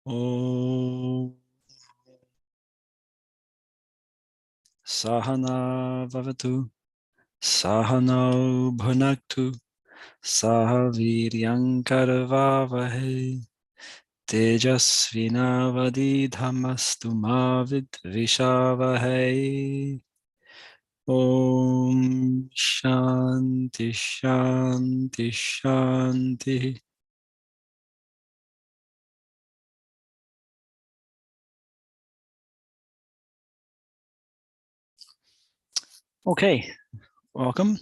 Om Sahana Vavatu Sahano Bhunaktu Sahaviryankaravavahe Tejasvinavadidhamastu mavid vishavahe. Om Shanti Shanti Shanti. Okay, welcome.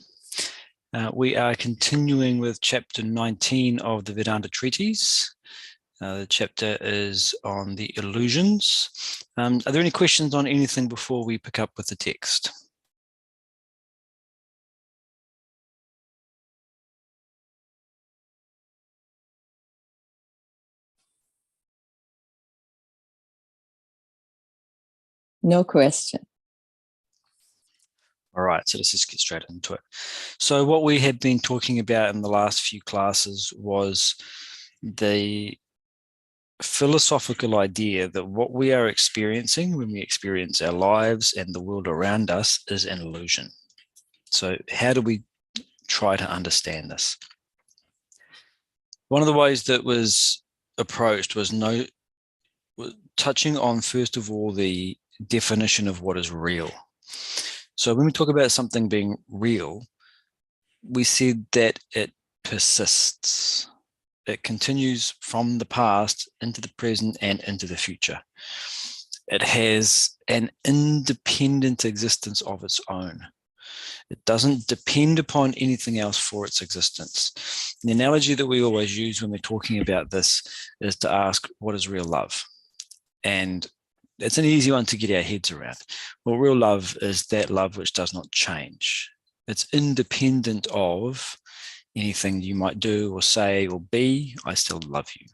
We are continuing with chapter 19 of the Vedanta Treatise. The chapter is on the illusions. Are there any questions on anything before we pick up with the text? No question. All right, so let's just get straight into it. So what we have been talking about in the last few classes was the philosophical idea that what we are experiencing when we experience our lives and the world around us is an illusion. So how do we try to understand this? One of the ways that was approached was touching on, first of all, the definition of what is real. So when we talk about something being real, we said that it persists. It continues from the past into the present and into the future. It has an independent existence of its own. It doesn't depend upon anything else for its existence. The analogy that we always use when we're talking about this is to ask, what is real love? And it's an easy one to get our heads around. Well, real love is that love which does not change. It's independent of anything you might do or say or be. I still love you.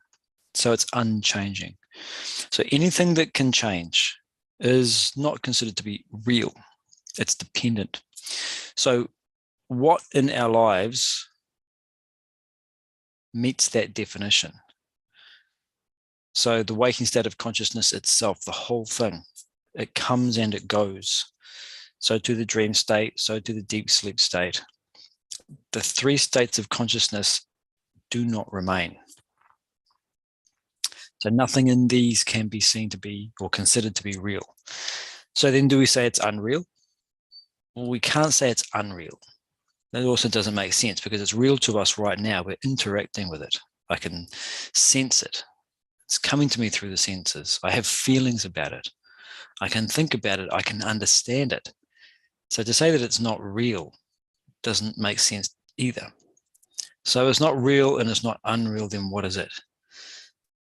So it's unchanging. So anything that can change is not considered to be real. It's dependent. So what in our lives meets that definition? So the waking state of consciousness itself, the whole thing, it comes and it goes. So to the dream state, so to the deep sleep state. The three states of consciousness do not remain. So nothing in these can be seen to be or considered to be real. So then do we say it's unreal? Well, we can't say it's unreal. That also doesn't make sense because it's real to us right now. We're interacting with it. I can sense it. It's coming to me through the senses. I have feelings about it. I can think about it. I can understand it. So to say that it's not real doesn't make sense either. So it's not real and it's not unreal, then what is it?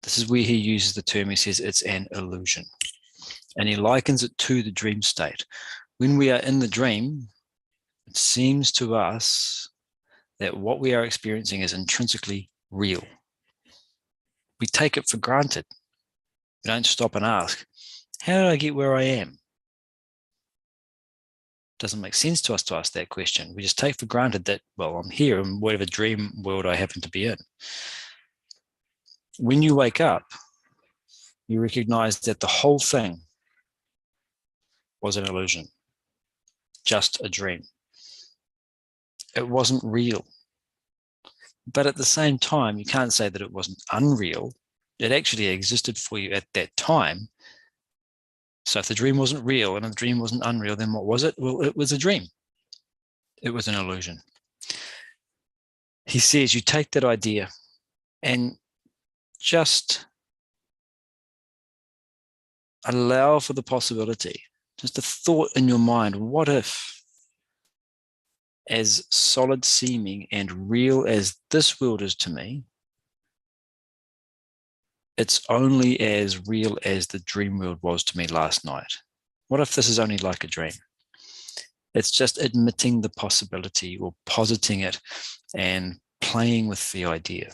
This is where he uses the term, he says it's an illusion. And he likens it to the dream state. When we are in the dream, it seems to us that what we are experiencing is intrinsically real. We take it for granted. We don't stop and ask, how did I get where I am? It doesn't make sense to us to ask that question. We just take for granted that, well, I'm here in whatever dream world I happen to be in. When you wake up, you recognize that the whole thing was an illusion, just a dream. It wasn't real. But at the same time, you can't say that it wasn't unreal. It actually existed for you at that time. So if the dream wasn't real and the dream wasn't unreal, then what was it? Well, it was a dream. It was an illusion. He says you take that idea and just allow for the possibility, just a thought in your mind, what if, as solid seeming and real as this world is to me, it's only as real as the dream world was to me last night? What if this is only like a dream? It's just admitting the possibility or positing it and playing with the idea.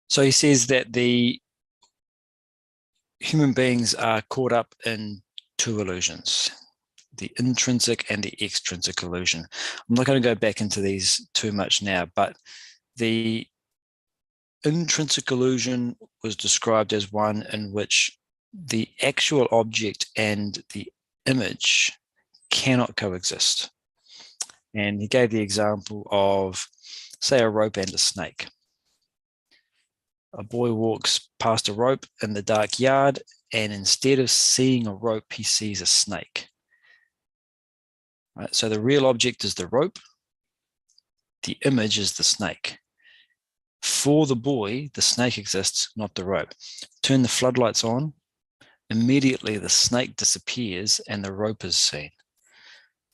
So he says that the human beings are caught up in two illusions, the intrinsic and the extrinsic illusion. I'm not going to go back into these too much now, but the intrinsic illusion was described as one in which the actual object and the image cannot coexist. And he gave the example of, say, a rope and a snake. A boy walks past a rope in the dark yard, and instead of seeing a rope, he sees a snake. Right? So the real object is the rope. The image is the snake. For the boy, the snake exists, not the rope. Turn the floodlights on, immediately the snake disappears and the rope is seen.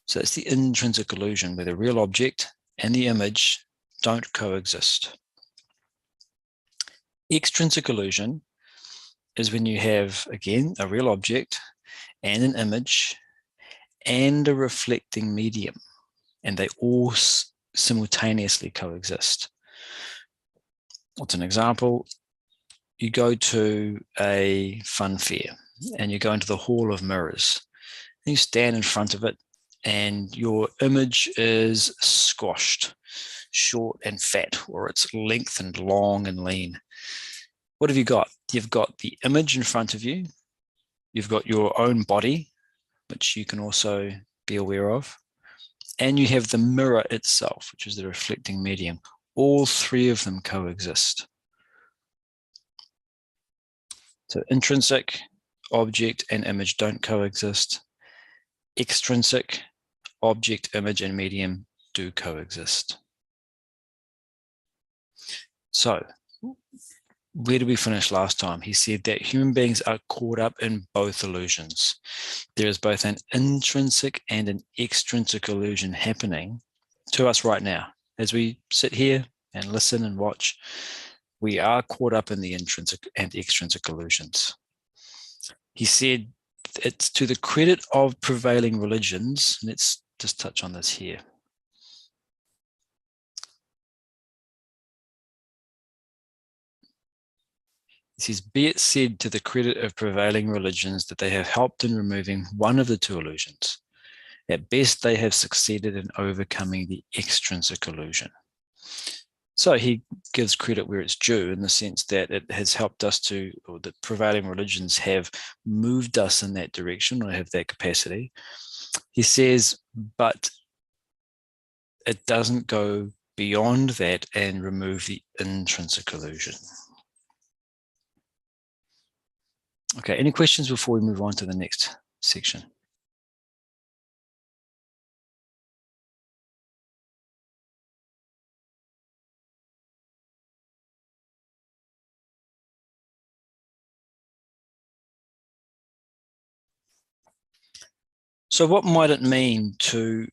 So it's the intrinsic illusion where the real object and the image don't coexist. Extrinsic illusion is when you have, again, a real object and an image and a reflecting medium, and they all simultaneously coexist. What's an example? You go to a fun fair and you go into the hall of mirrors. And you stand in front of it and your image is squashed, short and fat, or it's lengthened, long and lean. What have you got? You've got the image in front of you. You've got your own body, which you can also be aware of. And you have the mirror itself, which is the reflecting medium. All three of them coexist. So intrinsic, object, and image don't coexist. Extrinsic, object, image, and medium do coexist. So, where did we finish last time? He said that human beings are caught up in both illusions. There is both an intrinsic and an extrinsic illusion happening to us right now. As we sit here and listen and watch, we are caught up in the intrinsic and extrinsic illusions. He said it's to the credit of prevailing religions. Let's just touch on this here. He says, be it said to the credit of prevailing religions that they have helped in removing one of the two illusions. At best, they have succeeded in overcoming the extrinsic illusion. So he gives credit where it's due in the sense that it has helped us to, or the prevailing religions have moved us in that direction or have that capacity. He says, but it doesn't go beyond that and remove the intrinsic illusion. Okay, any questions before we move on to the next section? So what might it mean to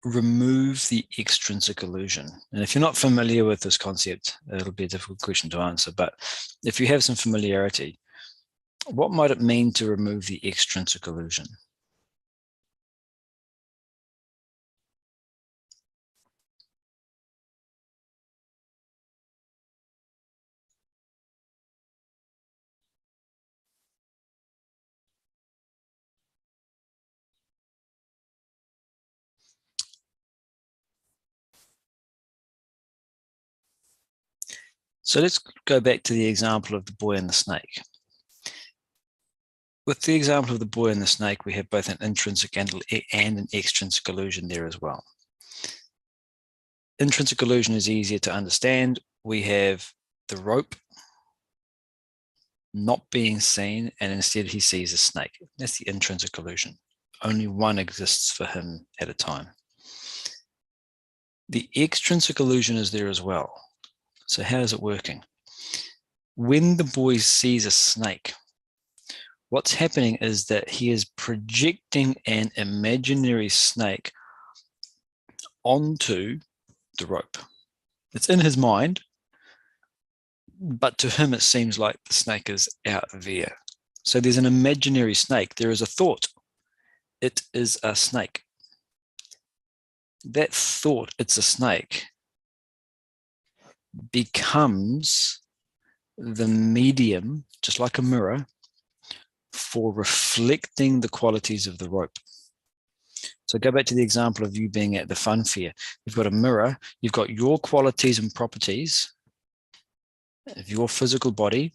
remove the extrinsic illusion? And if you're not familiar with this concept, it'll be a difficult question to answer, but if you have some familiarity, what might it mean to remove the extrinsic illusion? So let's go back to the example of the boy and the snake. With the example of the boy and the snake, we have both an intrinsic and an extrinsic illusion there as well. Intrinsic illusion is easier to understand. We have the rope not being seen, and instead he sees a snake. That's the intrinsic illusion. Only one exists for him at a time. The extrinsic illusion is there as well. So how is it working? When the boy sees a snake, what's happening is that he is projecting an imaginary snake onto the rope. It's in his mind, but to him it seems like the snake is out there. So there's an imaginary snake. There is a thought. It is a snake. That thought, it's a snake, becomes the medium, just like a mirror, for reflecting the qualities of the rope. So go back to the example of you being at the fun fair. You've got a mirror, you've got your qualities and properties, of your physical body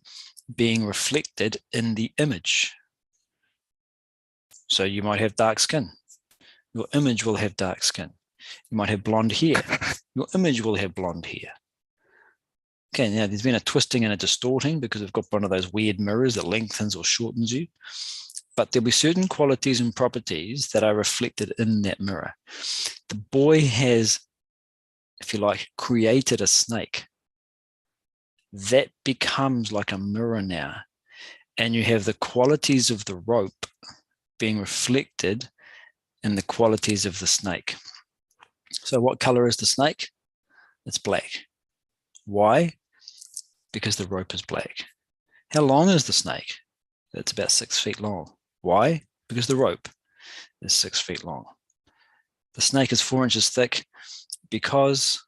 being reflected in the image. So you might have dark skin. Your image will have dark skin. You might have blonde hair. Your image will have blonde hair. Okay, now there's been a twisting and a distorting because we've got one of those weird mirrors that lengthens or shortens you. But there'll be certain qualities and properties that are reflected in that mirror. The boy has, if you like, created a snake. That becomes like a mirror now. And you have the qualities of the rope being reflected in the qualities of the snake. So what color is the snake? It's black. Why? Because the rope is black. How long is the snake? It's about 6 feet long. Why? Because the rope is 6 feet long. The snake is 4 inches thick because,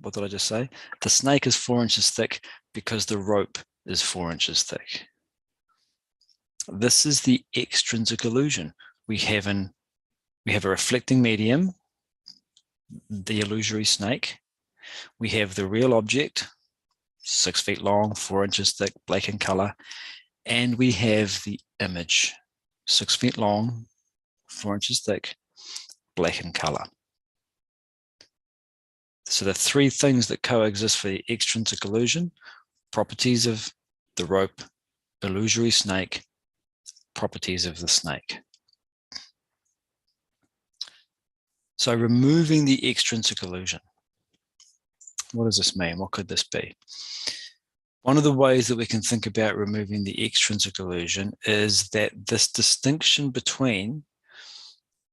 what did I just say? The snake is 4 inches thick because the rope is 4 inches thick. This is the extrinsic illusion. We have a reflecting medium, the illusory snake. We have the real object, 6 feet long, 4 inches thick, black in color. And we have the image, 6 feet long, 4 inches thick, black in color. So the three things that coexist for the extrinsic illusion: properties of the rope, illusory snake, properties of the snake. So removing the extrinsic illusion. What does this mean? What could this be? One of the ways that we can think about removing the extrinsic illusion is that this distinction between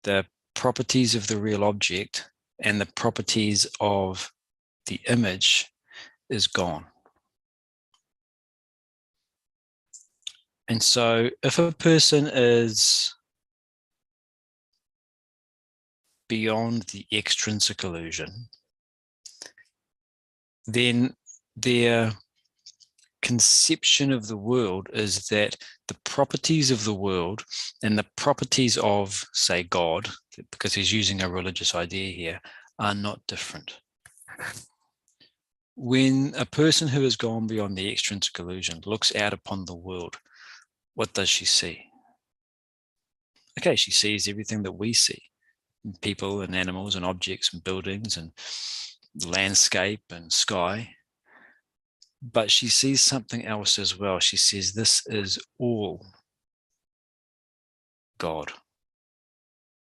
the properties of the real object and the properties of the image is gone. And so if a person is beyond the extrinsic illusion, then their conception of the world is that the properties of the world and the properties of, say, God, because he's using a religious idea here, are not different. When a person who has gone beyond the extrinsic illusion looks out upon the world, what does she see? Okay, she sees everything that we see: people and animals and objects and buildings and landscape and sky. But she sees something else as well. She says, this is all God.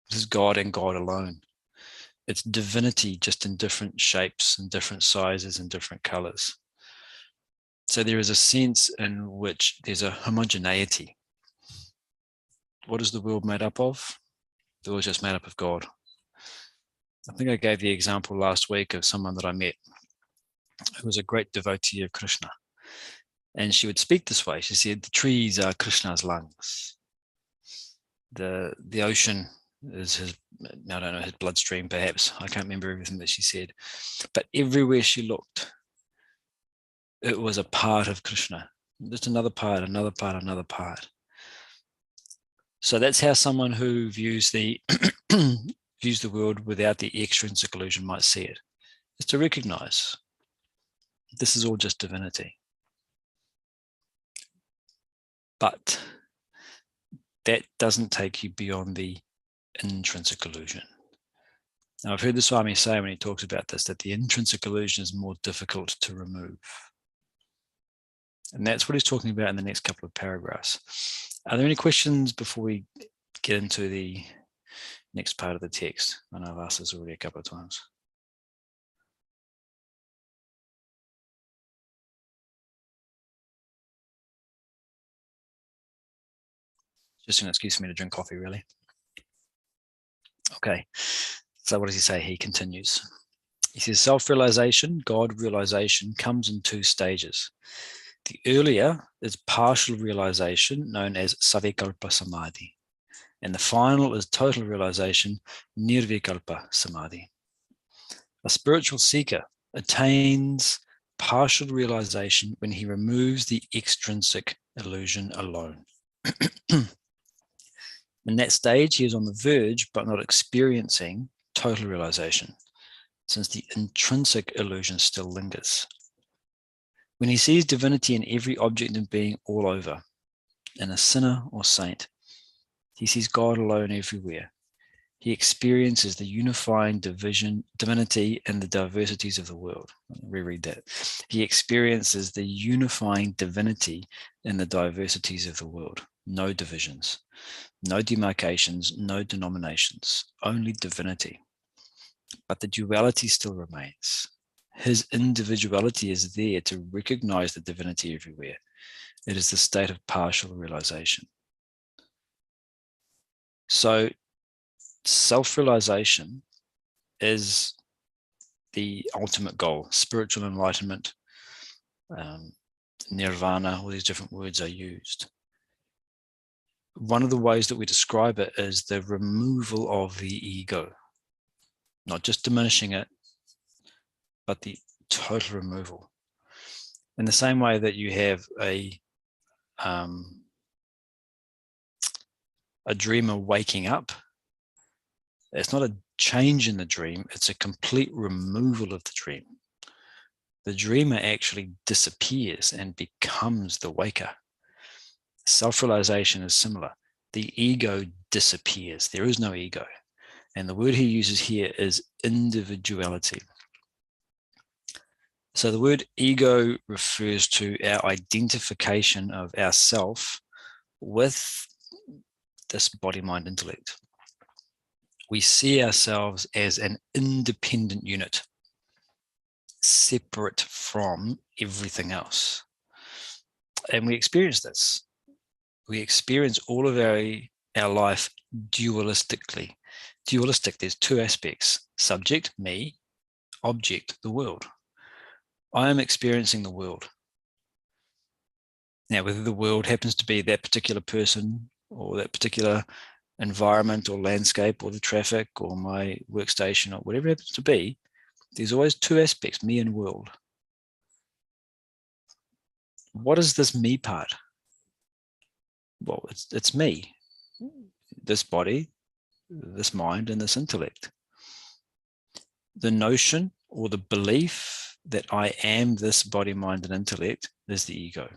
This is God and God alone. It's divinity, just in different shapes and different sizes and different colors. So there is a sense in which there's a homogeneity. What is the world made up of? The world is just made up of God. I think I gave the example last week of someone that I met who was a great devotee of Krishna. And she would speak this way. She said, the trees are Krishna's lungs. The ocean is his, I don't know, his bloodstream perhaps. I can't remember everything that she said. But everywhere she looked, it was a part of Krishna. Just another part, another part, another part. So that's how someone who views the views the world without the extrinsic illusion might see it. Is to recognize this is all just divinity. But that doesn't take you beyond the intrinsic illusion. Now, I've heard the Swami say when he talks about this, that the intrinsic illusion is more difficult to remove. And that's what he's talking about in the next couple of paragraphs. Are there any questions before we get into the next part of the text? I know I've asked this already a couple of times. Just an excuse for me to drink coffee, really. Okay, so what does he say? He continues. He says, self-realization, God realization, comes in two stages. The earlier is partial realization, known as savikalpa samadhi, and the final is total realization, nirvikalpa samadhi. A spiritual seeker attains partial realization when he removes the extrinsic illusion alone. In that stage, he is on the verge, but not experiencing total realization, since the intrinsic illusion still lingers. When he sees divinity in every object and being all over, in a sinner or saint, he sees God alone everywhere. He experiences the unifying divinity in the diversities of the world. I'll reread that. He experiences the unifying divinity in the diversities of the world. No divisions, no demarcations, no denominations, only divinity. But the duality still remains. His individuality is there to recognize the divinity everywhere. It is the state of partial realization. So self-realization is the ultimate goal. Spiritual enlightenment, nirvana, all these different words are used. One of the ways that we describe it is the removal of the ego, not just diminishing it, but the total removal. In the same way that you have a dreamer waking up, it's not a change in the dream, it's a complete removal of the dream. The dreamer actually disappears and becomes the waker. Self-realization is similar. The ego disappears. There is no ego. And the word he uses here is individuality. So the word ego refers to our identification of ourself with this body, mind, intellect. We see ourselves as an independent unit, separate from everything else. And we experience this. We experience all of our life dualistically. Dualistic, there's two aspects: subject, me; object, the world. I am experiencing the world. Now, whether the world happens to be that particular person or that particular environment or landscape or the traffic or my workstation or whatever it happens to be, there's always two aspects, me and world. What is this me part? Well, it's me, this body, this mind, and this intellect. The notion or the belief that I am this body, mind, and intellect is the ego.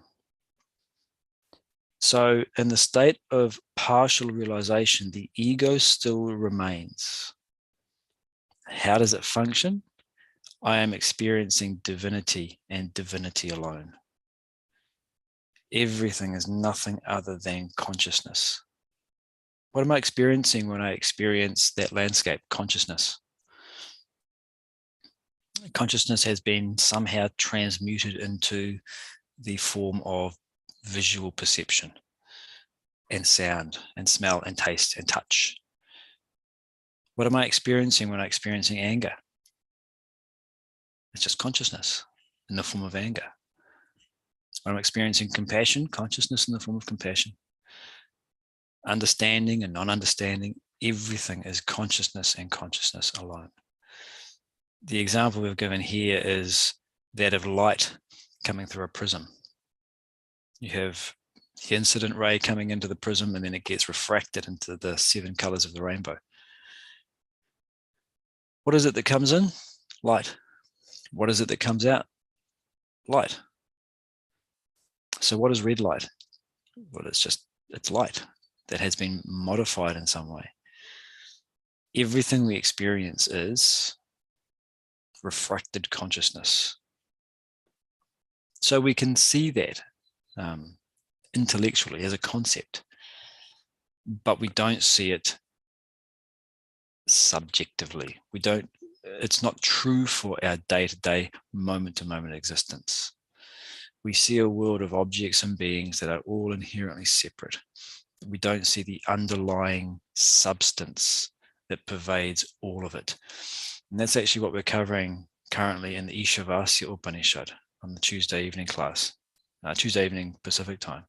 So in the state of partial realization, the ego still remains. How does it function? I am experiencing divinity and divinity alone. Everything is nothing other than consciousness. What am I experiencing when I experience that landscape? Consciousness. Consciousness has been somehow transmuted into the form of visual perception and sound and smell and taste and touch. What am I experiencing when I'm experiencing anger? It's just consciousness in the form of anger. When I'm experiencing compassion, consciousness in the form of compassion. Understanding and non-understanding, everything is consciousness and consciousness alone. The example we've given here is that of light coming through a prism. You have the incident ray coming into the prism, and then it gets refracted into the 7 colors of the rainbow. What is it that comes in? Light. What is it that comes out? Light. So what is red light? Well, it's light that has been modified in some way. Everything we experience is refracted consciousness. So we can see that intellectually as a concept, but we don't see it subjectively. It's not true for our day-to-day, moment-to-moment existence. We see a world of objects and beings that are all inherently separate. We don't see the underlying substance that pervades all of it. And that's actually what we're covering currently in the Ishavasi Upanisad on the Tuesday evening class, Tuesday evening Pacific time.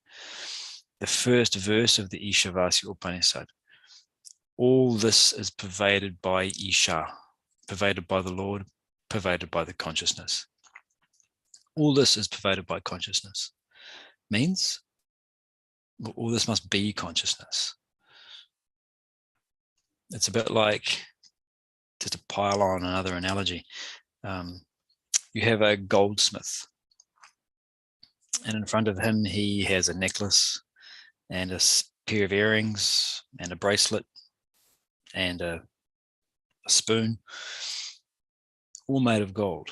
The first verse of the Ishavasi Upanisad. All this is pervaded by Isha, pervaded by the Lord, pervaded by the consciousness. All this is pervaded by consciousness. Means all this must be consciousness. It's a bit like, just to pile on another analogy, you have a goldsmith And in front of him, he has a necklace and a pair of earrings and a bracelet and a spoon, all made of gold.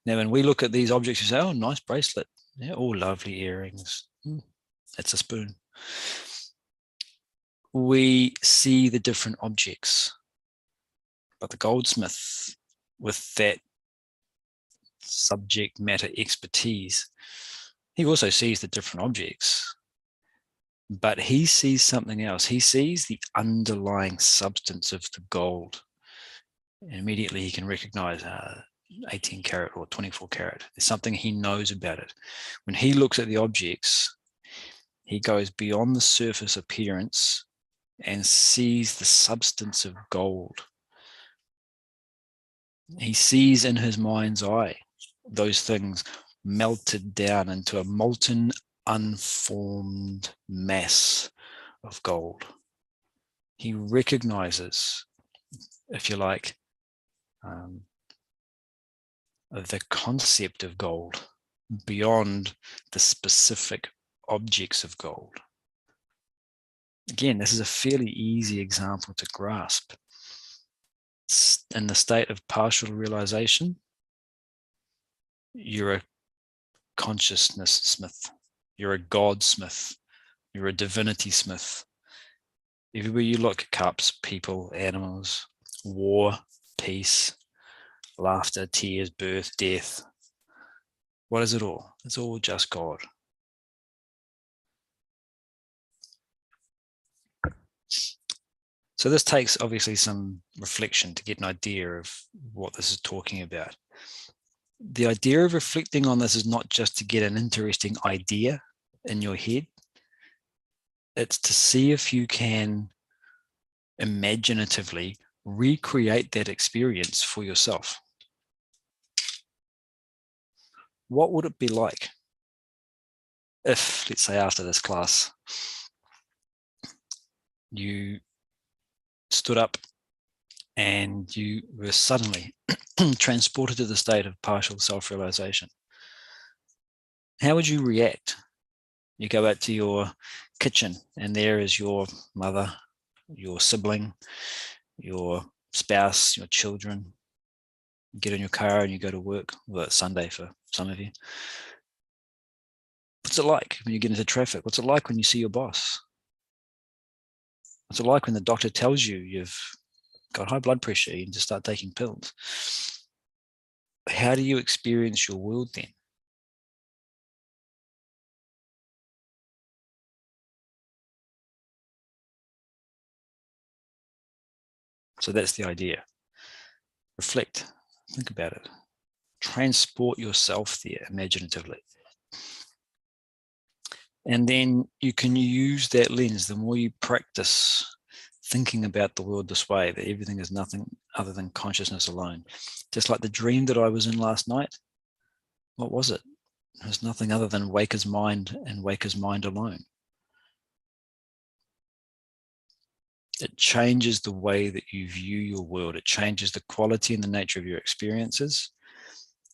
Now, when we look at these objects, we say, oh, nice bracelet. Yeah, all lovely earrings. It's a spoon. We see the different objects. But the goldsmith, with that subject matter expertise, he also sees the different objects. But he sees something else. He sees the underlying substance of the gold. And immediately he can recognize 18 karat or 24 karat. There's something he knows about it. When he looks at the objects, he goes beyond the surface appearance and sees the substance of gold. He sees in his mind's eye those things melted down into a molten, unformed mass of gold. He recognizes, if you like, the concept of gold beyond the specific objects of gold. Again, this is a fairly easy example to grasp. In the state of partial realization, you're a consciousness smith, you're a godsmith, you're a divinity smith. Everywhere you look, cups, people, animals, war, peace, laughter, tears, birth, death. What is it all? It's all just God. So this takes obviously some reflection to get an idea of what this is talking about. The idea of reflecting on this is not just to get an interesting idea in your head. It's to see if you can imaginatively recreate that experience for yourself. What would it be like if, let's say after this class, you stood up and you were suddenly transported to the state of partial self-realization? How would you react? You go out to your kitchen and there is your mother, your sibling, your spouse, your children. You get in your car and you go to work. Well, it's Sunday for some of you. What's it like when you get into traffic? What's it like when you see your boss? What's it like when the doctor tells you you've got high blood pressure, you need to start taking pills? How do you experience your world then? So that's the idea. Reflect, think about it. Transport yourself there imaginatively. And then you can use that lens. The more you practice thinking about the world this way, that everything is nothing other than consciousness alone. Just like the dream that I was in last night, what was it? It was nothing other than Waker's mind and Waker's mind alone. It changes the way that you view your world. It changes the quality and the nature of your experiences.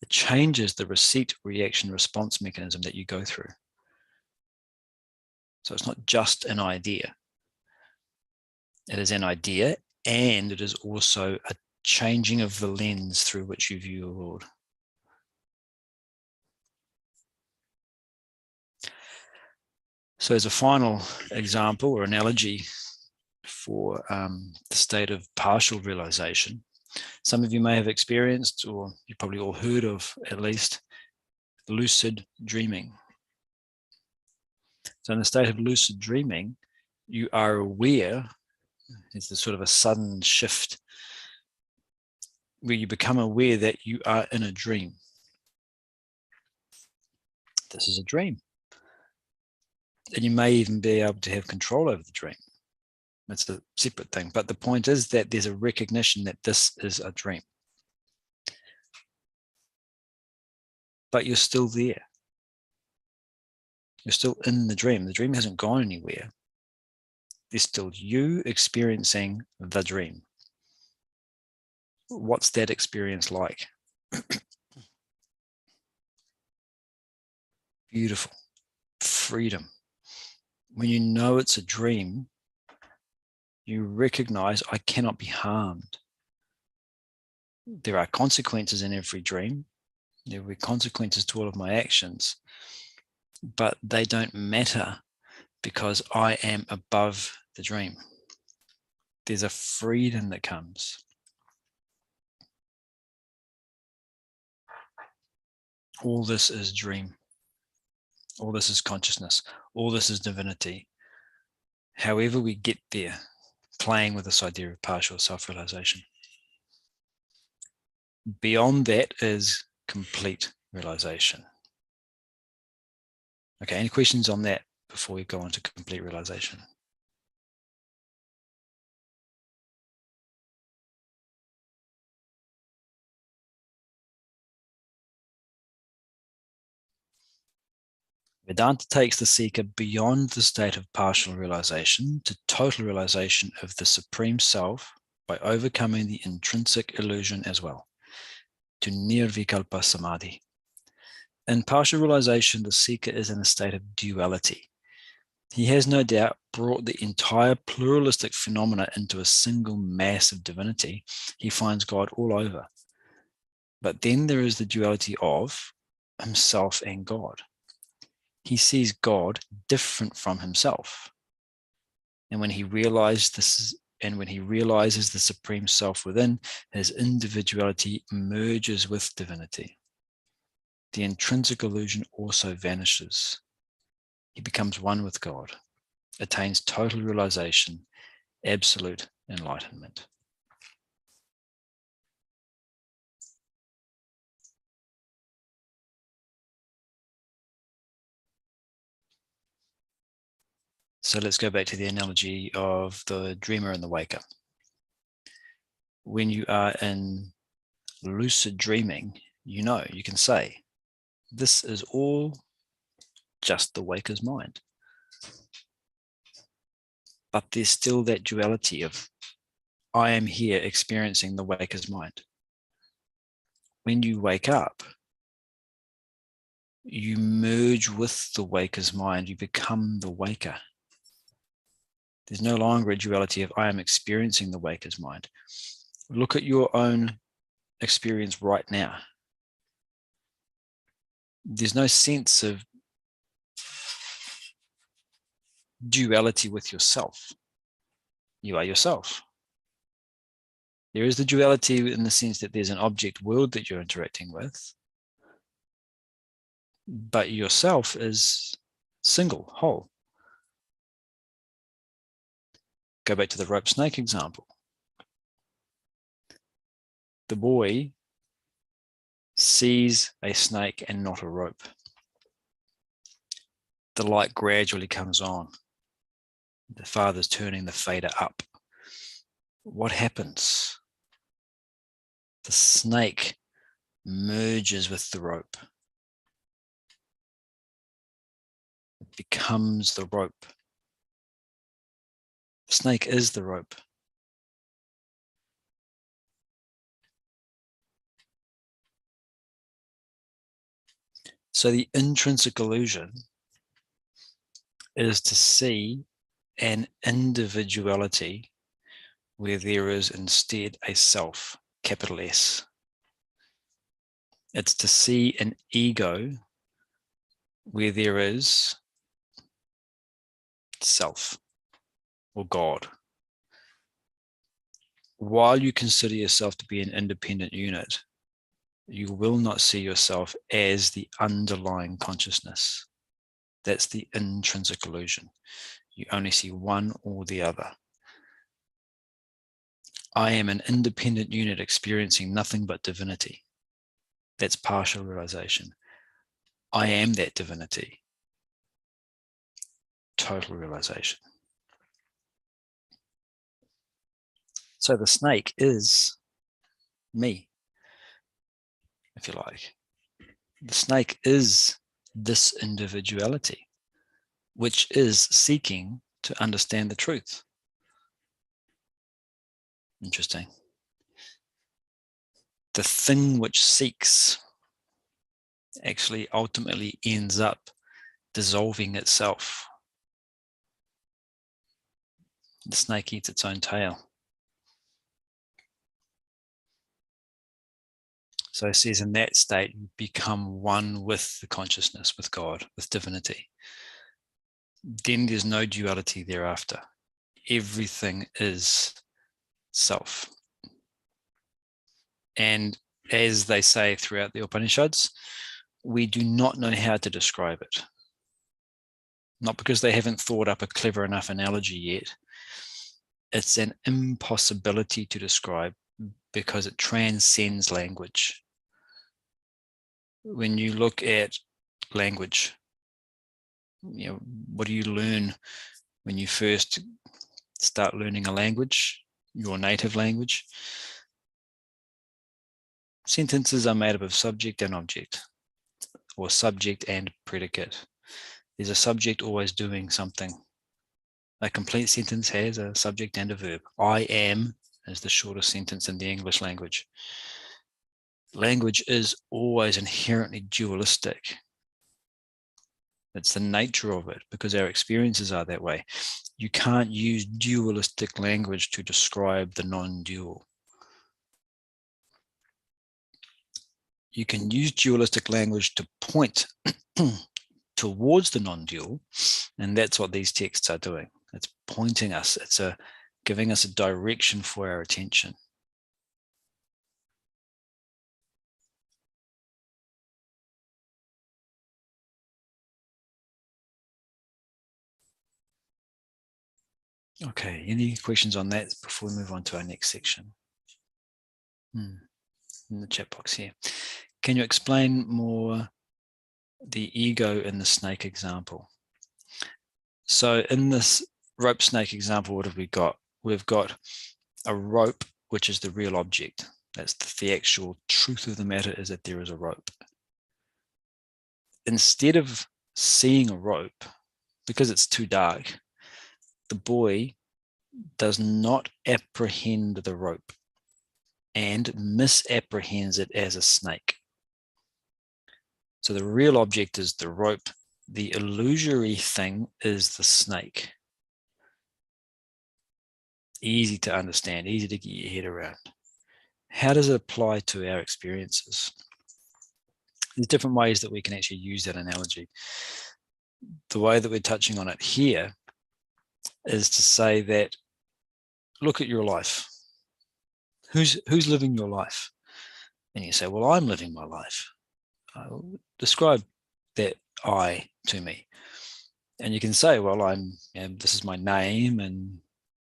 It changes the receipt, reaction, response mechanism that you go through. So it's not just an idea. It is an idea, and it is also a changing of the lens through which you view your world. So as a final example or analogy for the state of partial realization, some of you may have experienced, or you probably all heard of at least, lucid dreaming. So in the state of lucid dreaming, you are aware, it's a sort of a sudden shift where you become aware that you are in a dream. This is a dream. And you may even be able to have control over the dream. It's a separate thing. But the point is that there's a recognition that this is a dream. But you're still there. You're still in the dream. The dream hasn't gone anywhere. There's still you experiencing the dream. What's that experience like? Beautiful. Freedom. When you know it's a dream, you recognize I cannot be harmed. There are consequences in every dream. There will be consequences to all of my actions, but they don't matter because I am above the dream. There's a freedom that comes. All this is dream. All this is consciousness. All this is divinity. However we get there, playing with this idea of partial self-realization. Beyond that is complete realization. Okay, any questions on that before we go on to complete realization? Vedanta takes the seeker beyond the state of partial realization to total realization of the Supreme Self by overcoming the intrinsic illusion as well, to nirvikalpa samadhi. In partial realization, the seeker is in a state of duality. He has no doubt brought the entire pluralistic phenomena into a single mass of divinity. He finds God all over. But then there is the duality of himself and God. He sees God different from himself. And when he realizes the Supreme Self within, his individuality merges with divinity. The intrinsic illusion also vanishes. He becomes one with God, attains total realization, absolute enlightenment. So let's go back to the analogy of the dreamer and the waker. When you are in lucid dreaming, you can say, this is all just the waker's mind. But there's still that duality of, I am here experiencing the waker's mind. When you wake up, you merge with the waker's mind, you become the waker. There's no longer a duality of I am experiencing the waker's mind. Look at your own experience right now. There's no sense of duality with yourself. You are yourself. There is the duality in the sense that there's an object world that you're interacting with, but yourself is single, whole. Go back to the rope snake example. The boy sees a snake and not a rope. The light gradually comes on. The father's turning the fader up. What happens? The snake merges with the rope. It becomes the rope. The snake is the rope. So the intrinsic illusion is to see an individuality where there is instead a self, capital S. It's to see an ego where there is self or God. While you consider yourself to be an independent unit, you will not see yourself as the underlying consciousness. That's the intrinsic illusion. You only see one or the other. I am an independent unit experiencing nothing but divinity. That's partial realization. I am that divinity. Total realization. So the snake is me, if you like. The snake is this individuality, which is seeking to understand the truth. Interesting. The thing which seeks actually ultimately ends up dissolving itself. The snake eats its own tail. So it says in that state, you become one with the consciousness, with God, with divinity. Then there's no duality thereafter. Everything is self. And as they say throughout the Upanishads, we do not know how to describe it. Not because they haven't thought up a clever enough analogy yet. It's an impossibility to describe because it transcends language. When you look at language, what do you learn when you first start learning a language, your native language? Sentences are made up of subject and object, or subject and predicate. There's a subject always doing something. A complete sentence has a subject and a verb. I am is the shortest sentence in the English language. Language is always inherently dualistic. It's the nature of it because our experiences are that way. You can't use dualistic language to describe the non-dual. You can use dualistic language to point towards the non-dual, and that's what these texts are doing. It's pointing us, it's giving us a direction for our attention. Okay, any questions on that before we move on to our next section? In the chat box here. Can you explain more the ego in the snake example? So in this rope snake example, what have we got? We've got a rope, which is the real object. That's the actual truth of the matter, is that there is a rope. Instead of seeing a rope, because it's too dark, the boy does not apprehend the rope and misapprehends it as a snake. So the real object is the rope. The illusory thing is the snake. Easy to understand, easy to get your head around. How does it apply to our experiences? There's different ways that we can actually use that analogy. The way that we're touching on it here is to say that, look at your life. Who's living your life? And you say, well, I'm living my life. Describe that I to me. And you can say, well, this is my name and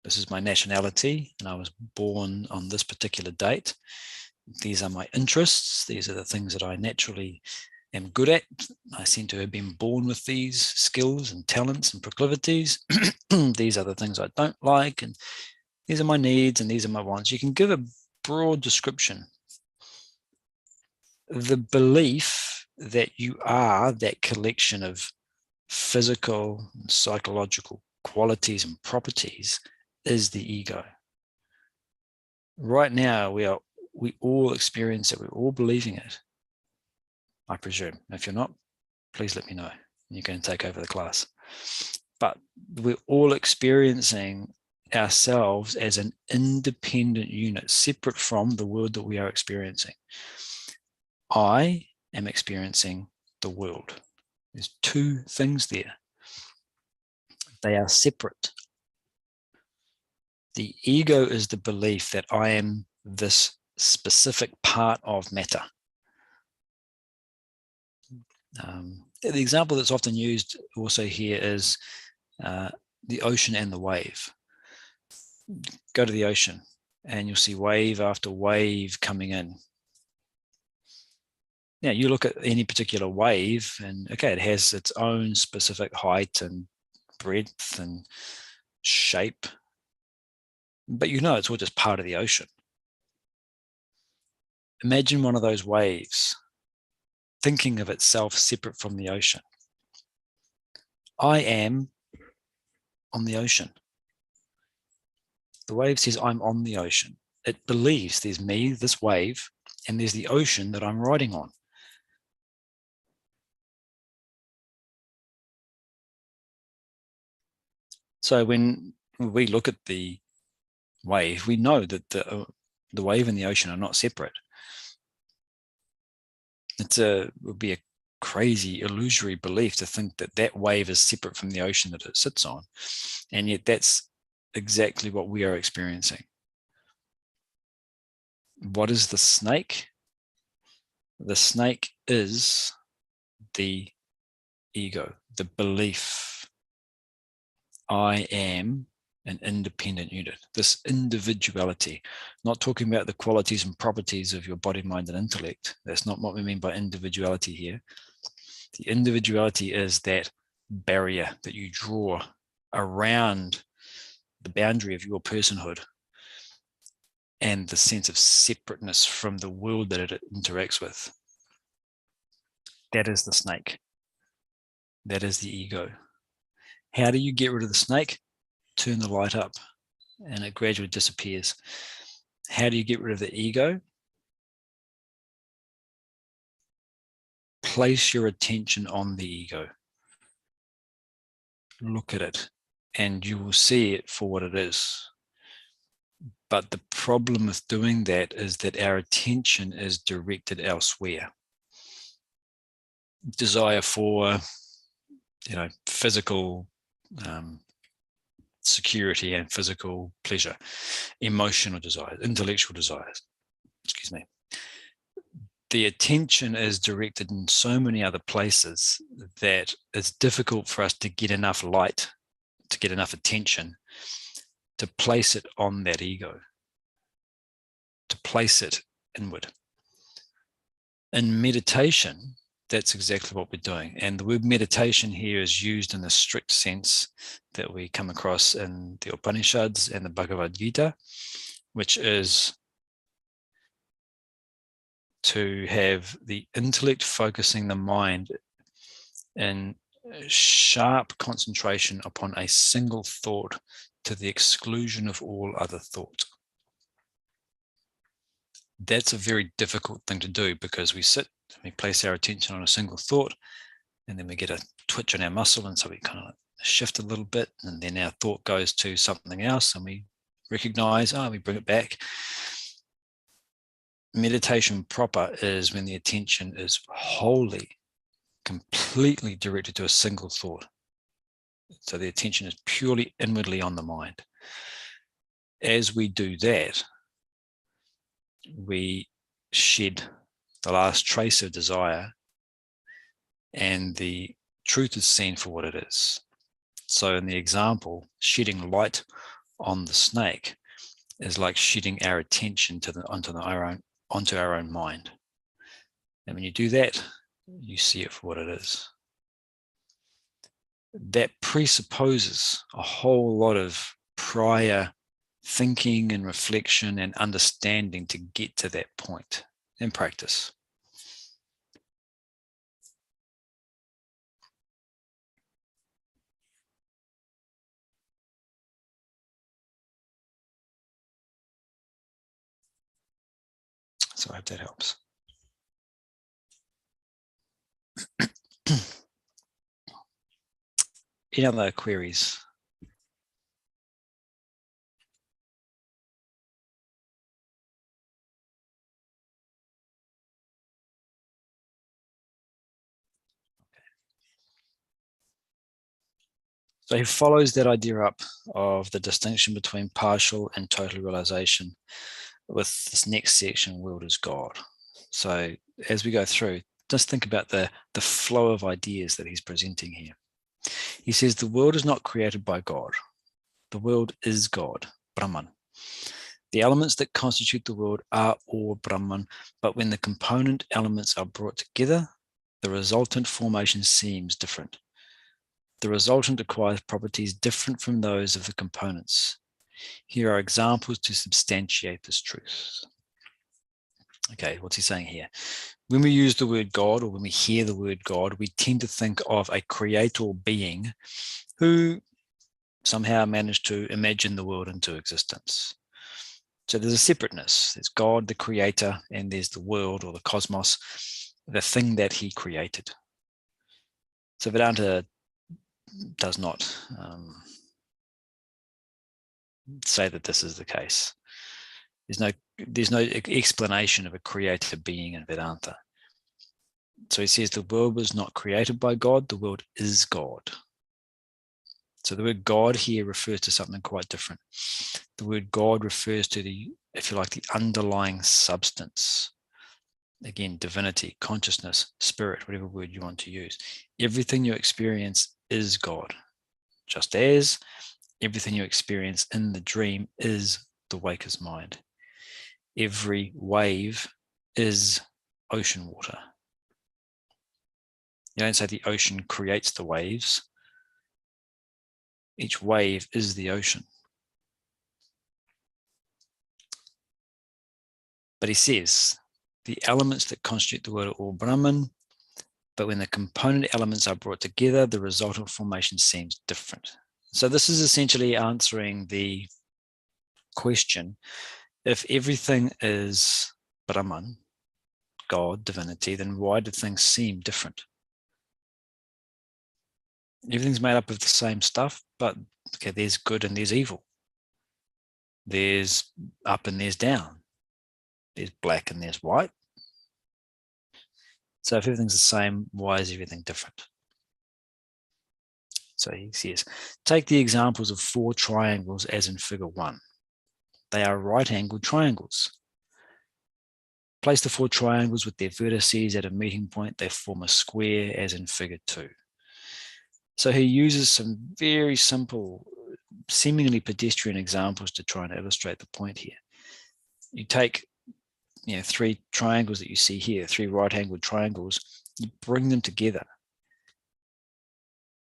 this is my nationality, and I was born on this particular date. These are my interests. These are the things that I naturally am good at. I seem to have been born with these skills and talents and proclivities. These are the things I don't like, and these are my needs and these are my wants. You can give a broad description. The belief that you are that collection of physical and psychological qualities and properties is the ego. Right now, we all experience it. We're all believing it, I presume. If you're not, please let me know. You can take over the class. But we're all experiencing ourselves as an independent unit, separate from the world that we are experiencing. I am experiencing the world. There's two things there. They are separate. The ego is the belief that I am this specific part of matter. The example that's often used also here is the ocean and the wave. Go to the ocean and you'll see wave after wave coming in. Now you look at any particular wave and okay, it has its own specific height and breadth and shape, but you know it's all just part of the ocean. Imagine one of those waves thinking of itself separate from the ocean. I am on the ocean. The wave says I'm on the ocean. It believes there's me, this wave, and there's the ocean that I'm riding on. So when we look at the wave, we know that the wave and the ocean are not separate. Would be a crazy illusory belief to think that that wave is separate from the ocean that it sits on. And yet that's exactly what we are experiencing. What is the snake? The snake is the ego, the belief. I am an independent unit, this individuality, not talking about the qualities and properties of your body, mind, and intellect. That's not what we mean by individuality here. The individuality is that barrier that you draw around the boundary of your personhood and the sense of separateness from the world that it interacts with. That is the snake. That is the ego. How do you get rid of the snake? Turn the light up and it gradually disappears. How do you get rid of the ego? Place your attention on the ego. Look at it and you will see it for what it is. But the problem with doing that is that our attention is directed elsewhere. Desire for, physical security and physical pleasure, emotional desires, intellectual desires, the attention is directed in so many other places that it's difficult for us to get enough light, to get enough attention, to place it on that ego, to place it inward. In meditation, that's exactly what we're doing. And the word meditation here is used in the strict sense that we come across in the Upanishads and the Bhagavad Gita, which is to have the intellect focusing the mind in sharp concentration upon a single thought to the exclusion of all other thought. That's a very difficult thing to do because we place our attention on a single thought and then we get a twitch in our muscle, and so we kind of shift a little bit and then our thought goes to something else and we recognize, we bring it back. Meditation proper is when the attention is wholly, completely directed to a single thought. So the attention is purely inwardly on the mind. As we do that, we shed the last trace of desire and the truth is seen for what it is. So in the example, shedding light on the snake is like shedding our attention onto our own mind. And when you do that, you see it for what it is. That presupposes a whole lot of prior thinking and reflection and understanding to get to that point in practice. So I hope that helps. Any other queries? So he follows that idea up of the distinction between partial and total realization with this next section, world is God. So as we go through, just think about the flow of ideas that he's presenting here. He says the world is not created by God. The world is God, Brahman. The elements that constitute the world are all Brahman, but when the component elements are brought together, the resultant formation seems different. The resultant acquires properties different from those of the components. Here are examples to substantiate this truth. Okay, what's he saying here? When we use the word God, or when we hear the word God, we tend to think of a creator being who somehow managed to imagine the world into existence. So there's a separateness. There's God, the creator, and there's the world or the cosmos, the thing that he created. So Vedanta does not say that this is the case. There's no explanation of a creator being in Vedanta. So he says the world was not created by God, the world is God. So the word God here refers to something quite different. The word God refers to the, if you like, the underlying substance. Again, divinity, consciousness, spirit, whatever word you want to use. Everything you experience is God. Just as everything you experience in the dream is the waker's mind. Every wave is ocean water. You don't say the ocean creates the waves. Each wave is the ocean. But he says, the elements that constitute the world are all Brahman, but when the component elements are brought together, the resultant formation seems different. So this is essentially answering the question, if everything is Brahman, God, divinity, then why do things seem different? Everything's made up of the same stuff, but okay, there's good and there's evil. There's up and there's down. There's black and there's white. So if everything's the same, why is everything different? So he says, take the examples of 4 triangles as in figure 1. They are right-angled triangles. Place the 4 triangles with their vertices at a meeting point. They form a square as in figure 2. So he uses some very simple, seemingly pedestrian examples to try and illustrate the point here. You take 3 triangles that you see here, 3 right-angled triangles, you bring them together.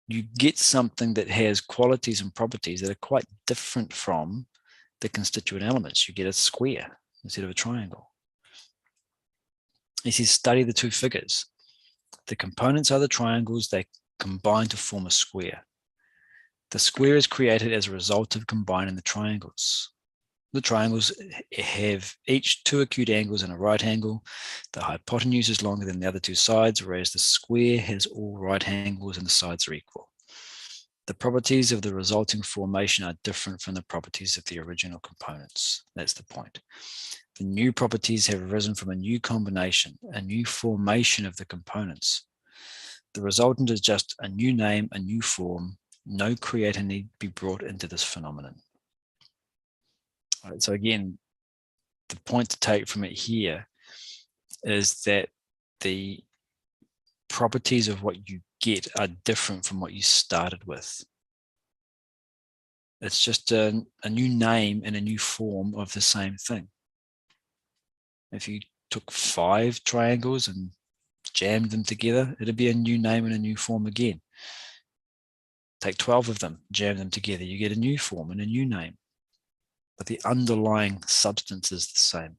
You get something that has qualities and properties that are quite different from the constituent elements. You get a square instead of a triangle. He says, study the 2 figures. The components are the triangles. They combine to form a square. The square is created as a result of combining the triangles. The triangles have each 2 acute angles and a right angle. The hypotenuse is longer than the other 2 sides, whereas the square has all right angles and the sides are equal. The properties of the resulting formation are different from the properties of the original components. That's the point. The new properties have arisen from a new combination, a new formation of the components. The resultant is just a new name, a new form. No creator need be brought into this phenomenon. All right, so again, the point to take from it here is that the properties of what you get are different from what you started with. It's just a new name and a new form of the same thing. If you took 5 triangles and jammed them together, it'd be a new name and a new form again. Take 12 of them, jam them together, you get a new form and a new name. But the underlying substance is the same.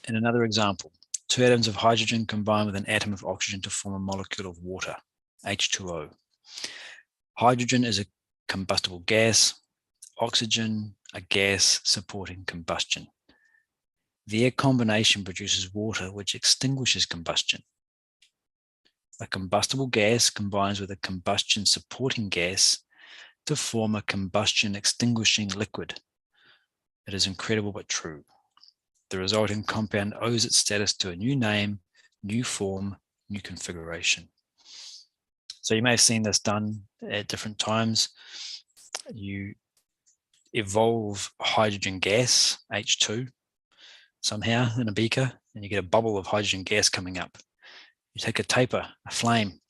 In another example, 2 atoms of hydrogen combine with an atom of oxygen to form a molecule of water, H2O. Hydrogen is a combustible gas, oxygen a gas supporting combustion. Their combination produces water which extinguishes combustion. A combustible gas combines with a combustion supporting gas to form a combustion extinguishing liquid. It is incredible but true. The resulting compound owes its status to a new name, new form, new configuration. So you may have seen this done at different times. You evolve hydrogen gas, H2, somehow in a beaker, and you get a bubble of hydrogen gas coming up. You take a taper, a flame,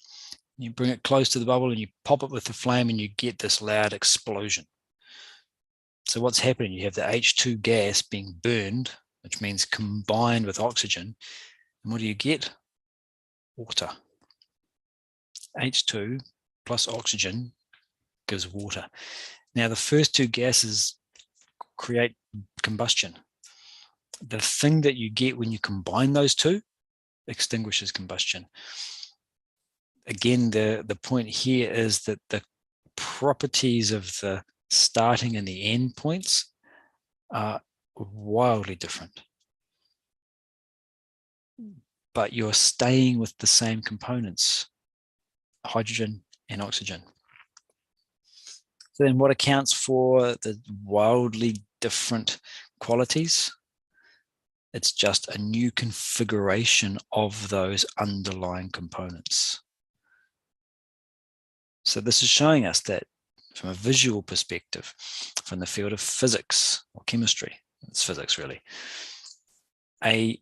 you bring it close to the bubble and you pop it with the flame and you get this loud explosion. So what's happening? You have the H2 gas being burned, which means combined with oxygen. And what do you get? Water. H2 plus oxygen gives water. Now, the first 2 gases create combustion. The thing that you get when you combine those 2 extinguishes combustion. Again, the point here is that the properties of the starting and the end points are wildly different. But you're staying with the same components, hydrogen and oxygen. So then what accounts for the wildly different qualities? It's just a new configuration of those underlying components. So this is showing us that from a visual perspective, from the field of physics or chemistry, it's physics really, a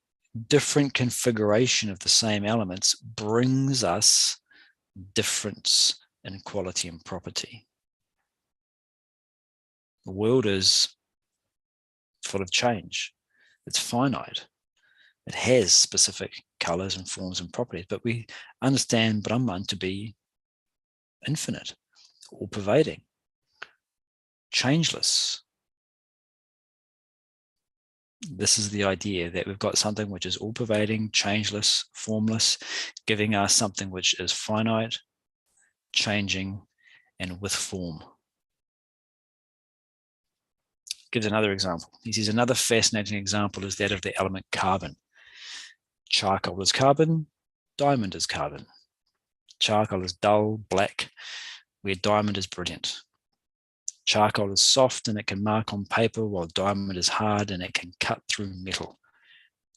different configuration of the same elements brings us difference in quality and property. The world is full of change. It's finite. It has specific colors and forms and properties, but we understand Brahman to be infinite, all-pervading, changeless. This is the idea that we've got something which is all-pervading, changeless, formless, giving us something which is finite, changing, and with form. Gives another example. He says another fascinating example is that of the element carbon. Charcoal is carbon, diamond is carbon. Charcoal is dull, black, where diamond is brilliant. Charcoal is soft and it can mark on paper, while diamond is hard and it can cut through metal.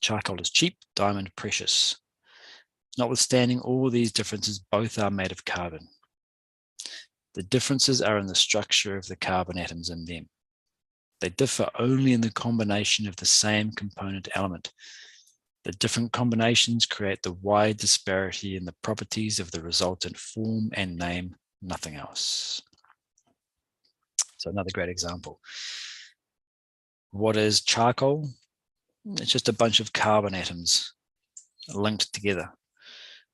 Charcoal is cheap, diamond precious. Notwithstanding all these differences, both are made of carbon. The differences are in the structure of the carbon atoms in them. They differ only in the combination of the same component element. The different combinations create the wide disparity in the properties of the resultant form and name, nothing else. So another great example. What is charcoal? It's just a bunch of carbon atoms linked together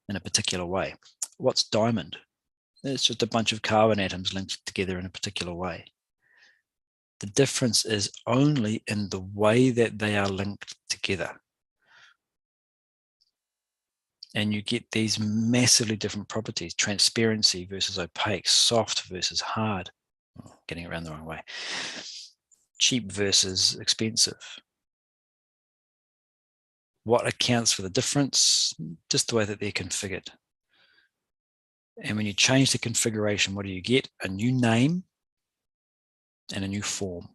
in a particular way. What's diamond? It's just a bunch of carbon atoms linked together in a particular way. The difference is only in the way that they are linked together. And you get these massively different properties: transparency versus opaque, soft versus hard. Oh, getting it around the wrong way. Cheap versus expensive. What accounts for the difference? Just the way that they're configured. And when you change the configuration, what do you get? A new name and a new form.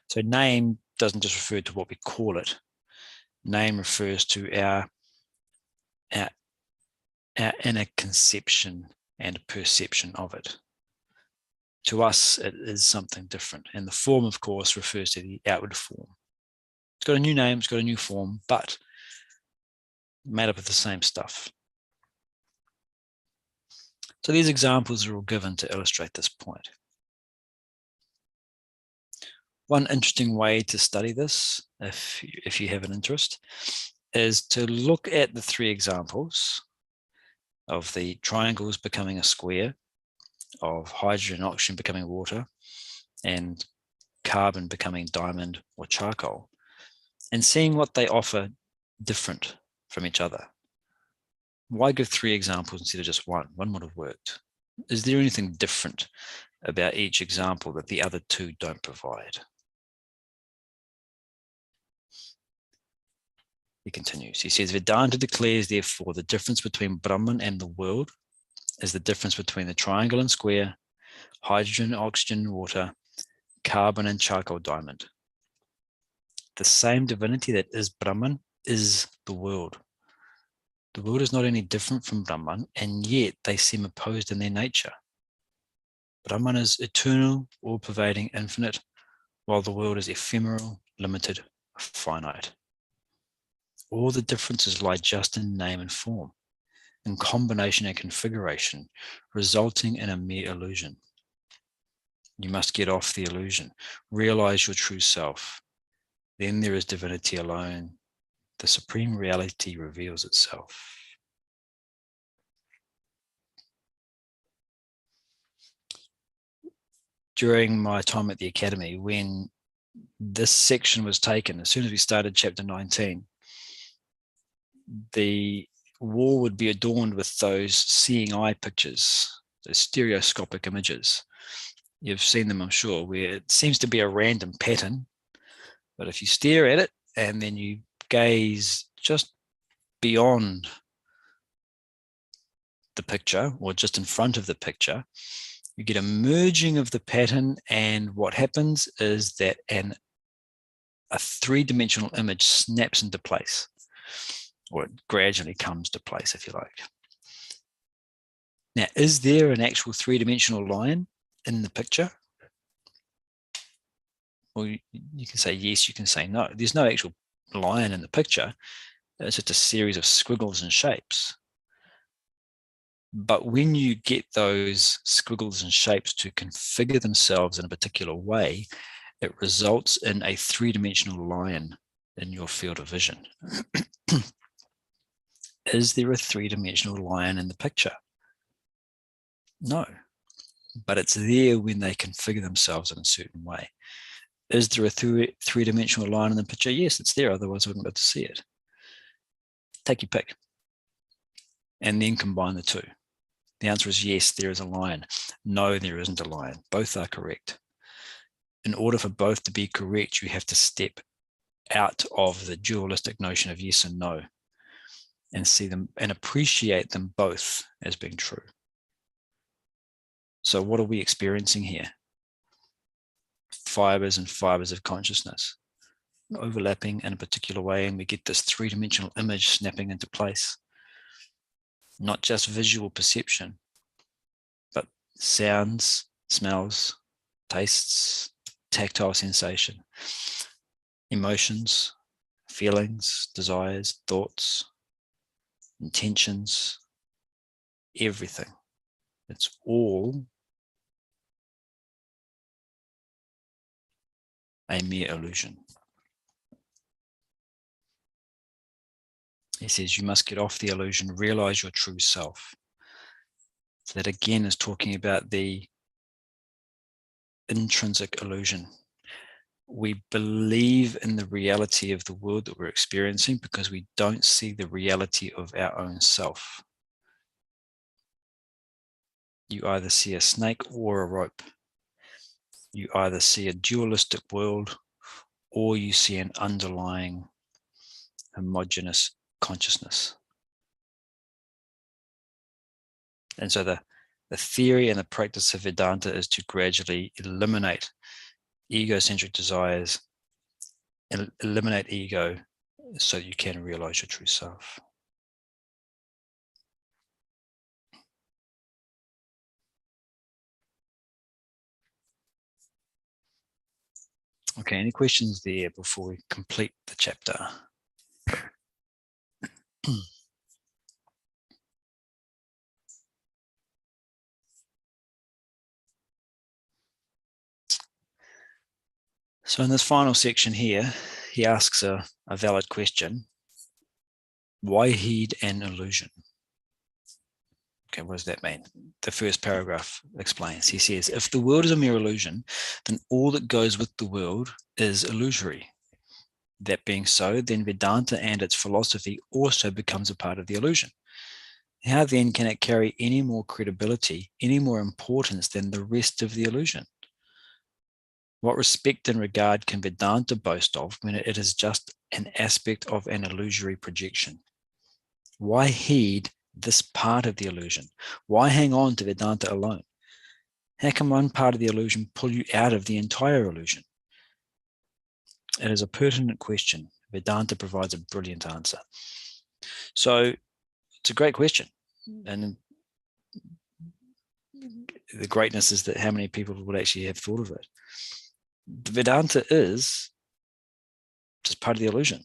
So name doesn't just refer to what we call it. Name refers to our inner conception and perception of it. To us, it is something different. And the form, of course, refers to the outward form. It's got a new name, it's got a new form, but made up of the same stuff. So these examples are all given to illustrate this point. One interesting way to study this, if you have an interest, is to look at the three examples of the triangles becoming a square, of hydrogen and oxygen becoming water, and carbon becoming diamond or charcoal, and seeing what they offer different from each other. Why give three examples instead of just one? One would have worked. Is there anything different about each example that the other two don't provide? He continues. He says, Vedanta declares, therefore, the difference between Brahman and the world is the difference between the triangle and square, hydrogen, oxygen, water, carbon, and charcoal diamond. The same divinity that is Brahman is the world. The world is not any different from Brahman, and yet they seem opposed in their nature. Brahman is eternal, all-pervading, infinite, while the world is ephemeral, limited, finite. All the differences lie just in name and form, in combination and configuration, resulting in a mere illusion. You must get off the illusion, realize your true self. Then there is divinity alone. The supreme reality reveals itself. During my time at the academy, when this section was taken, as soon as we started chapter 19, the wall would be adorned with those seeing eye pictures, those stereoscopic images. You've seen them, I'm sure, where it seems to be a random pattern, but if you stare at it and then you gaze just beyond the picture or just in front of the picture, You get a merging of the pattern, and what happens is that a three-dimensional image snaps into place, or it gradually comes to place, if you like. Now, is there an actual three-dimensional line in the picture? Well, you can say yes, you can say no. There's no actual line in the picture. It's just a series of squiggles and shapes. But when you get those squiggles and shapes to configure themselves in a particular way, it results in a three-dimensional line in your field of vision. Is there a three-dimensional line in the picture? No, but it's there when they configure themselves in a certain way. Is there a three-dimensional line in the picture? Yes, it's there, otherwise I wouldn't be able to see it. Take your pick and then combine the two. The answer is yes, there is a line. No, there isn't a line. Both are correct. In order for both to be correct, you have to step out of the dualistic notion of yes and no and see them and appreciate them both as being true. So what are we experiencing here? Fibers and fibers of consciousness overlapping in a particular way, and we get this three-dimensional image snapping into place. Not just visual perception, but sounds, smells, tastes, tactile sensation, emotions, feelings, desires, thoughts, intentions, everything. It's all a mere illusion. He says you must get off the illusion, realize your true self. So that again is talking about the intrinsic illusion. We believe in the reality of the world that we're experiencing because we don't see the reality of our own self. You either see a snake or a rope. You either see a dualistic world or you see an underlying homogeneous consciousness. And so the theory and the practice of Vedanta is to gradually eliminate egocentric desires and eliminate ego so that you can realize your true self. Okay, any questions there before we complete the chapter? So in this final section here, he asks a valid question. Why heed an illusion? Okay, what does that mean? The first paragraph explains. He says, if the world is a mere illusion, then all that goes with the world is illusory. That being so, then Vedanta and its philosophy also becomes a part of the illusion. How then can it carry any more credibility, any more importance than the rest of the illusion? What respect and regard can Vedanta boast of when it is just an aspect of an illusory projection? Why heed this part of the illusion? Why hang on to Vedanta alone? How can one part of the illusion pull you out of the entire illusion? It is a pertinent question. Vedanta provides a brilliant answer. So it's a great question. And the greatness is that how many people would actually have thought of it. The Vedanta is just part of the illusion.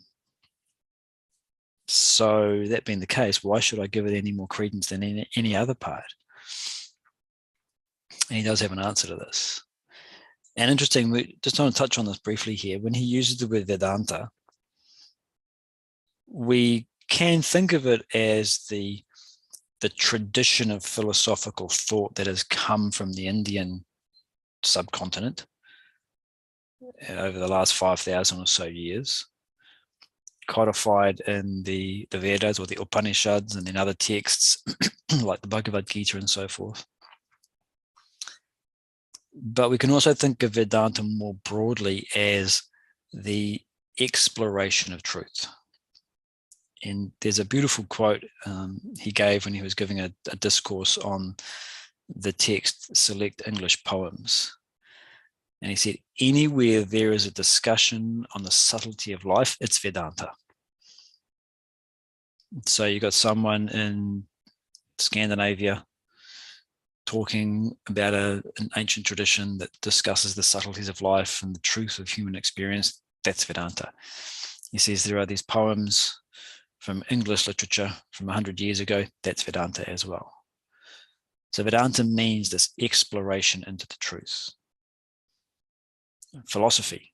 So that being the case, why should I give it any more credence than any other part? And he does have an answer to this. And interesting, we just want to touch on this briefly here. When he uses the word Vedanta, we can think of it as the tradition of philosophical thought that has come from the Indian subcontinent over the last 5,000 or so years, codified in the Vedas or the Upanishads and in other texts like the Bhagavad Gita and so forth. But we can also think of Vedanta more broadly as the exploration of truth. And there's a beautiful quote he gave when he was giving a discourse on the text, select English poems. And he said, anywhere there is a discussion on the subtlety of life, it's Vedanta. So you got someone in Scandinavia talking about an ancient tradition that discusses the subtleties of life and the truth of human experience. That's Vedanta. He says there are these poems from English literature from 100 years ago. That's Vedanta as well. So Vedanta means this exploration into the truth. Philosophy,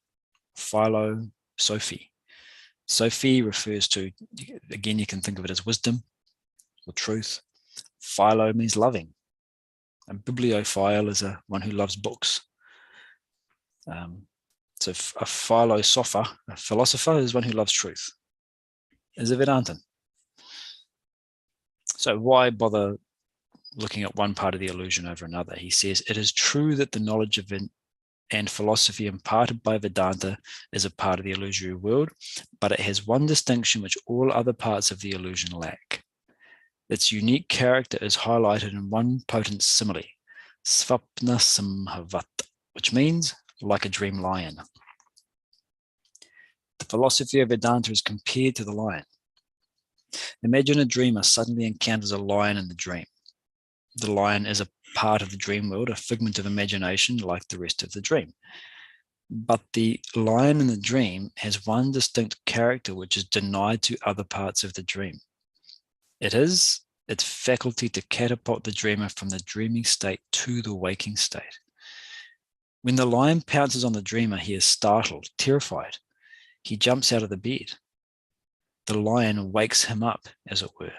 philosophy. Sophie refers to, again, you can think of it as wisdom or truth. Philo means loving. And bibliophile is one who loves books. So a philosopher is one who loves truth, is a Vedantan. So why bother looking at one part of the illusion over another? He says, it is true that the knowledge of and philosophy imparted by Vedanta is a part of the illusory world, but it has one distinction which all other parts of the illusion lack. Its unique character is highlighted in one potent simile, svapna samhavat, which means like a dream lion. The philosophy of Vedanta is compared to the lion. Imagine a dreamer suddenly encounters a lion in the dream. The lion is a part of the dream world, a figment of imagination like the rest of the dream. But the lion in the dream has one distinct character which is denied to other parts of the dream. It is its faculty to catapult the dreamer from the dreaming state to the waking state. When the lion pounces on the dreamer, he is startled, terrified. He jumps out of the bed. The lion wakes him up, as it were.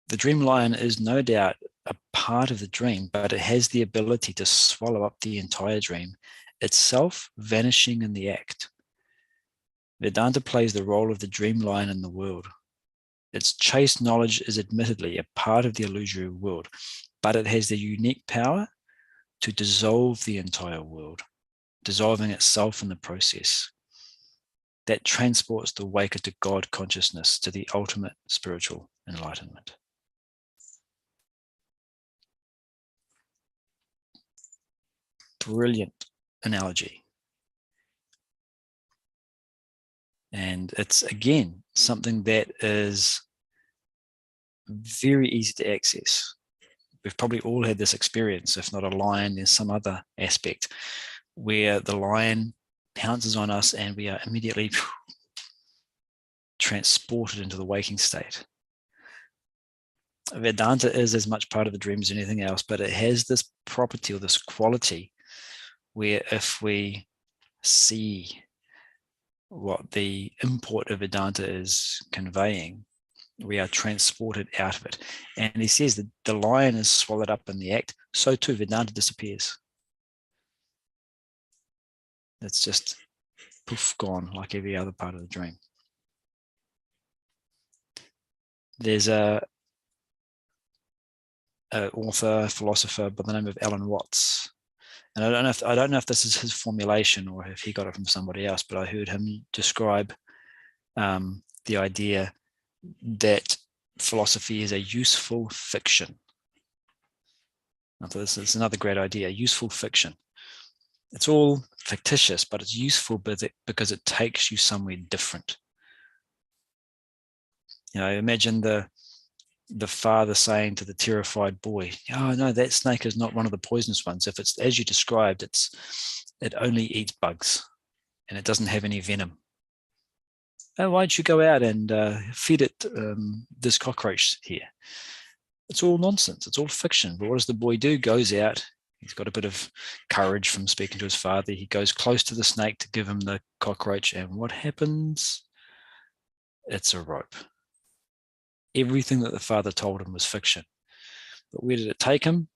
The dream lion is no doubt a part of the dream, but it has the ability to swallow up the entire dream, itself vanishing in the act. Vedanta plays the role of the dream lion in the world. Its chaste knowledge is admittedly a part of the illusory world, but it has the unique power to dissolve the entire world, dissolving itself in the process. That transports the waker to God consciousness, to the ultimate spiritual enlightenment. Brilliant analogy. And it's, again, something that is very easy to access. We've probably all had this experience. If not a lion, there's some other aspect where the lion pounces on us and we are immediately transported into the waking state. Vedanta is as much part of the dream as anything else, but it has this property or this quality where if we see what the import of Vedanta is conveying, we are transported out of it. And he says that the lion is swallowed up in the act, so too Vedanta disappears. It's just poof, gone, like every other part of the dream. There's a author, philosopher by the name of Alan Watts. And I don't know if this is his formulation or if he got it from somebody else, but I heard him describe the idea that philosophy is a useful fiction. I thought this is another great idea, useful fiction. It's all fictitious, but it's useful because it takes you somewhere different. You know, imagine the father saying to the terrified boy, "Oh no, that snake is not one of the poisonous ones. If it's as you described, it only eats bugs, and it doesn't have any venom. Oh, why don't you go out and feed it this cockroach here?" It's all nonsense. It's all fiction. But what does the boy do? Goes out. He's got a bit of courage from speaking to his father. He goes close to the snake to give him the cockroach, and what happens? It's a rope. Everything that the father told him was fiction. But where did it take him?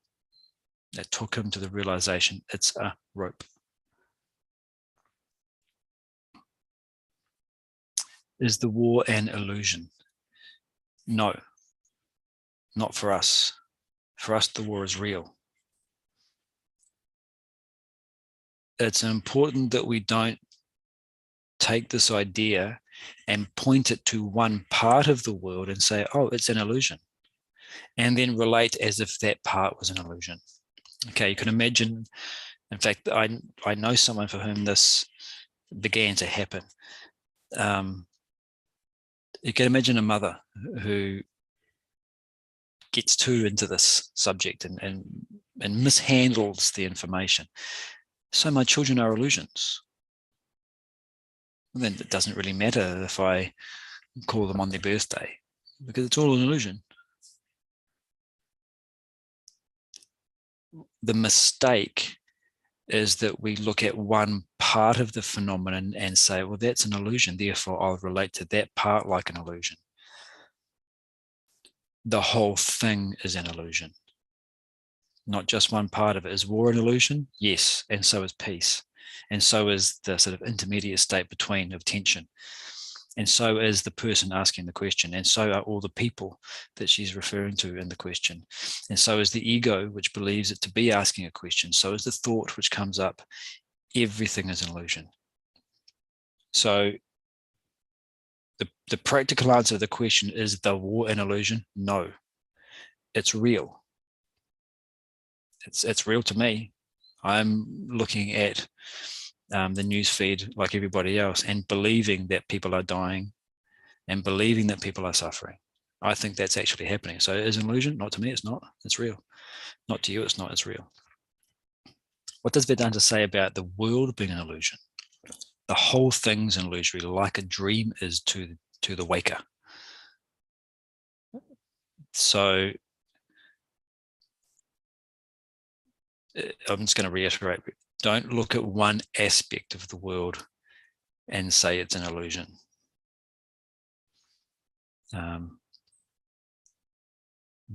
It took him to the realization it's a rope. Is the war an illusion? No, not for us. For us, the war is real. It's important that we don't take this idea and point it to one part of the world and say, oh, it's an illusion. and then relate as if that part was an illusion. Okay, you can imagine, in fact, I know someone for whom this began to happen. You can imagine a mother who gets too into this subject and mishandles the information. So my children are illusions. Then it doesn't really matter if I call them on their birthday, because it's all an illusion. The mistake is that we look at one part of the phenomenon and say, well, that's an illusion, therefore I'll relate to that part like an illusion. The whole thing is an illusion. Not just one part of it. Is war an illusion? Yes, and so is peace. And so is the sort of intermediate state between of tension. And so is the person asking the question. And so are all the people that she's referring to in the question. And so is the ego, which believes it to be asking a question. So is the thought which comes up. Everything is an illusion. So the practical answer to the question, is the war an illusion? No, it's real. It's real to me. I'm looking at the news feed like everybody else and believing that people are dying and believing that people are suffering. I think that's actually happening. So it is an illusion? Not to me, it's not. It's real. Not to you, it's not. It's real. What does Vedanta say about the world being an illusion? The whole thing's an illusory, like a dream is to the waker. So I'm just going to reiterate, don't look at one aspect of the world and say it's an illusion.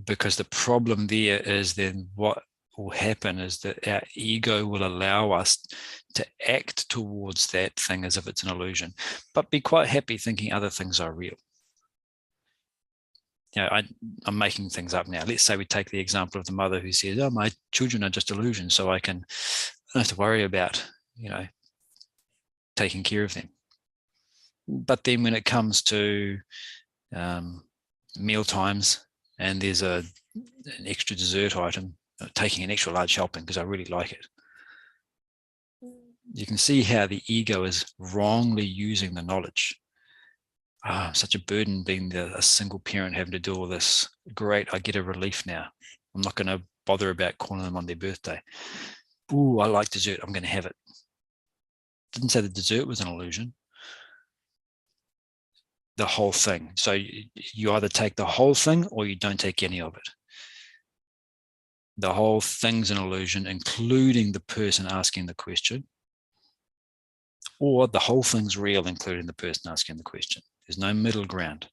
Because the problem there is then what will happen is that our ego will allow us to act towards that thing as if it's an illusion, but be quite happy thinking other things are real. You know, I'm making things up now. Let's say we take the example of the mother who says, oh, my children are just illusions, so I don't have to worry about, taking care of them. But then when it comes to meal times and there's an extra dessert item, taking an extra large helping because I really like it, you can see how the ego is wrongly using the knowledge. Such a burden being a single parent having to do all this. Great, I get a relief now. I'm not going to bother about calling them on their birthday. Ooh, I like dessert, I'm going to have it. Didn't say the dessert was an illusion. The whole thing. So you either take the whole thing or you don't take any of it. The whole thing's an illusion, including the person asking the question, or the whole thing's real, including the person asking the question. There's no middle ground.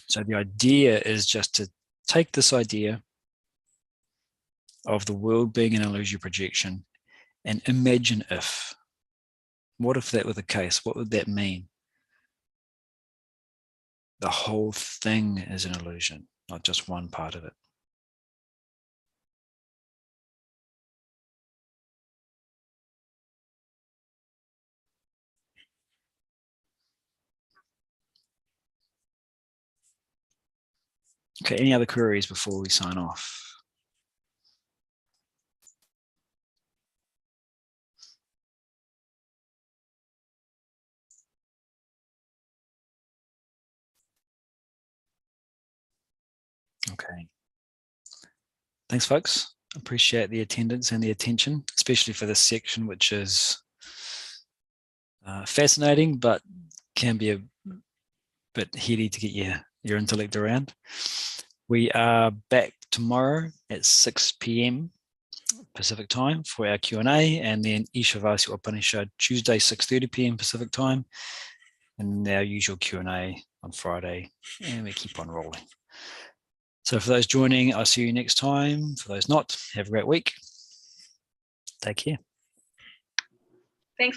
So the idea is just to take this idea of the world being an illusory projection and imagine if. What if that were the case? What would that mean? The whole thing is an illusion, not just one part of it. Okay, any other queries before we sign off? Okay. Thanks, folks. Appreciate the attendance and the attention, especially for this section, which is fascinating, but can be a bit heady to get your intellect around. We are back tomorrow at 6 p.m. Pacific time for our Q&A, and then Ishavasi Upanisad Tuesday, 6:30 p.m. Pacific time, and our usual Q&A on Friday, and we keep on rolling. So for those joining, I'll see you next time. For those not, have a great week. Take care.